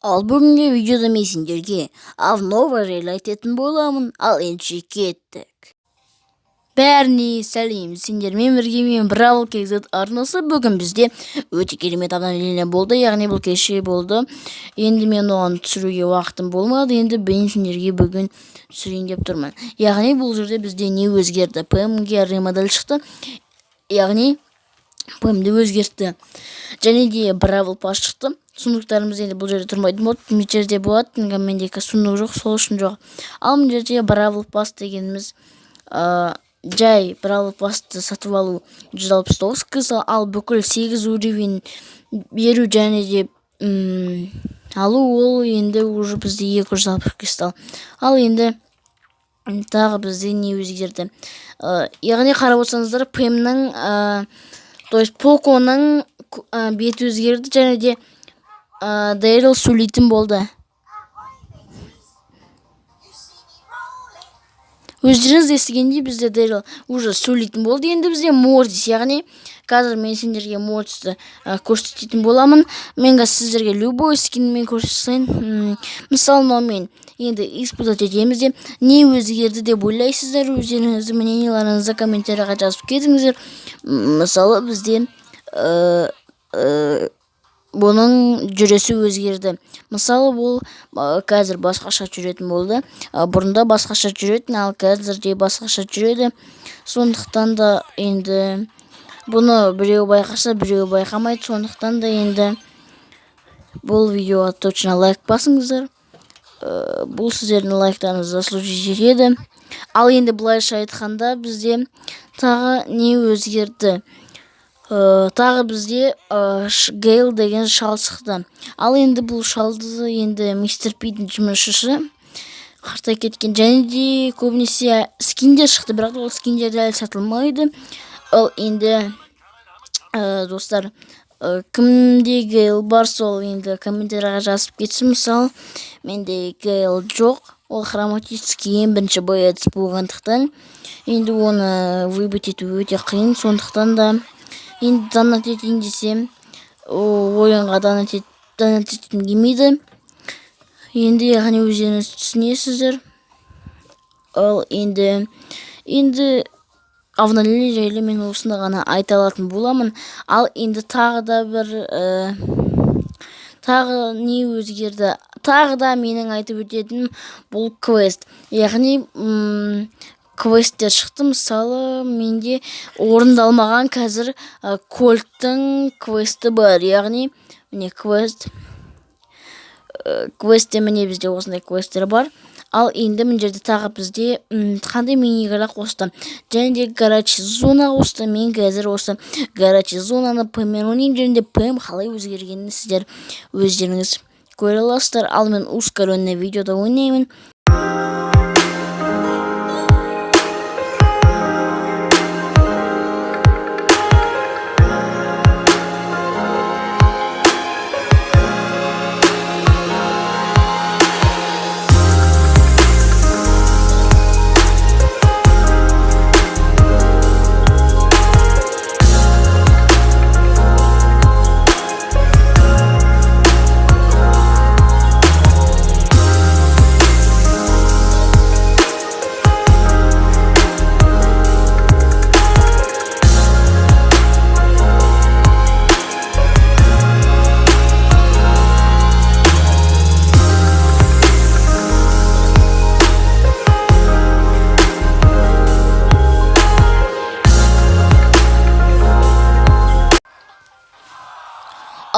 Ал бүгінгі видеода мен сендерге Avnova жайлы айтатын боламын. Ал енді кеттік. Бәріне сәлем, сендермен бірге мен Бравл KZ арнасы. Бүгін бізде өте керемет обновление болды, яғни бұл кеше болды. Енді мен оған түсіруге уақытым болмады, енді мен сендерге бүгін түсірейін деп тұрмын. Яғни бұл жерде бізде не өзгерді? ПМ-ге ремодель шықты, яғни ПМ-ді өзгертті. Және де Бравл пас шықты. Сундықтарымыз енді бұл жерде тұрмайды болды. Бұл жерде болады, менде сундық жоқ, сол үшін жоқ. Ал бұл жерде Бравл пас дегеніміз жай Бравл пасты сатып алу 169 кристалл, ал бүкіл 8 уровень беру және де алу ол енді уже бізде 260 кристалл. Ал енді тағы бізде не өзгерді? Яғни қарап отырсаңыздар, ПМ-нің то есть Поконың беті өзгерді және де Дэрил сөйлейтін болды. Өздеріңіз естігендей бізде Дэрил уже сөйлейтін болды. Енді бізде Мортис, яғни қазір мен сендерге Мортисті көрсететін боламын. Мен сіздерге любой скинмен көрсетейін. Мысалы, мен енді испытать етеміз де не өзгерді деп ойлайсыздар? Өздеріңіздің мнениелеріңізді комментарийға жазып кетіңіздер. Мысалы, бізде бұның жүресі өзгерді. Мысалы, бұл қазір басқаша жүретін болды. Бұрында басқаша жүретін, ал қазір де басқаша жүреді. Сондықтан да енді бұны біреу байқаса, біреу байқамайды. Сондықтан да енді бұл видеоға точно лайк басыңыздар. Бұл сіздердің лайктарыңыз заслужить етеді. Ал енді былайша айтқанда бізде тағы не өзгерді? Тағы бізде Гейл деген шал шықты. Ал енді бұл шалды енді Мистер Пидің жұмысшысы қартай кеткен. Және де көбінесе скиндер шықты, бірақ ол скиндер әлі сатылмайды. Ал енді достар, кімде Гейл бар, сол енді комментарийға жазып кетсін. Мысалы, менде Гейл жоқ, ол хроматический ең бірінші боец болғандықтан енді оны выбить ету өте қиын. Сондықтан да енді донат етейін десем, ойынға донат еткім келмейді. Енді яғни өздеріңіз түсінесіздер. Ал енді обновление жайлы мен осында ғана айта алатын боламын. Ал енді тағы да бір тағы не өзгерді? Тағы да менің айтып өтетінім бұл квест. Яғни квесттер шықты. Мысалы, менде орындалмаған қазір Колттың квесті бар. Яғни міне квестте міне бізде осындай квесттер бар. Ал енді мына жерде тағы бізде қандай минигра қосты? Және де горячий зона қосты. Мен қазір осы горячий зонаны ПМ-мен ойнаймын. және де ПМ қалай өзгергенін сіздер өздеріңіз көре аласыздар. Ал мен ускоренный видеода ойнаймын.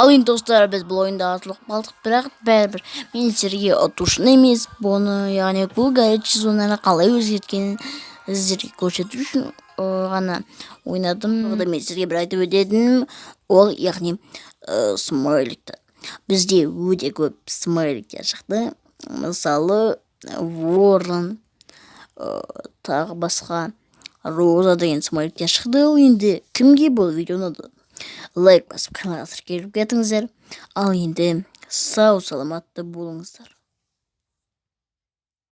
Ал енді достар, біз бұл ойында атылық балдық, бірақ бәрібір мен сіздерге ұтушын емес, бұны, яғни бұл горячий зонаны қалай өзгерткенін сіздерге көрсету үшін ғана ойнадым. Мен сіздерге бір айтып өтетінім, ол яғни смайликтер. Бізде өте көп смайликтер шықты. Мысалы, Ворон, тағы басқа Роза деген смайликтер шықты. Енді кімге бұл видеоны лайк басып каналға тіркеліп кетіңіздер. Ал енді сау саламатты болыңыздар.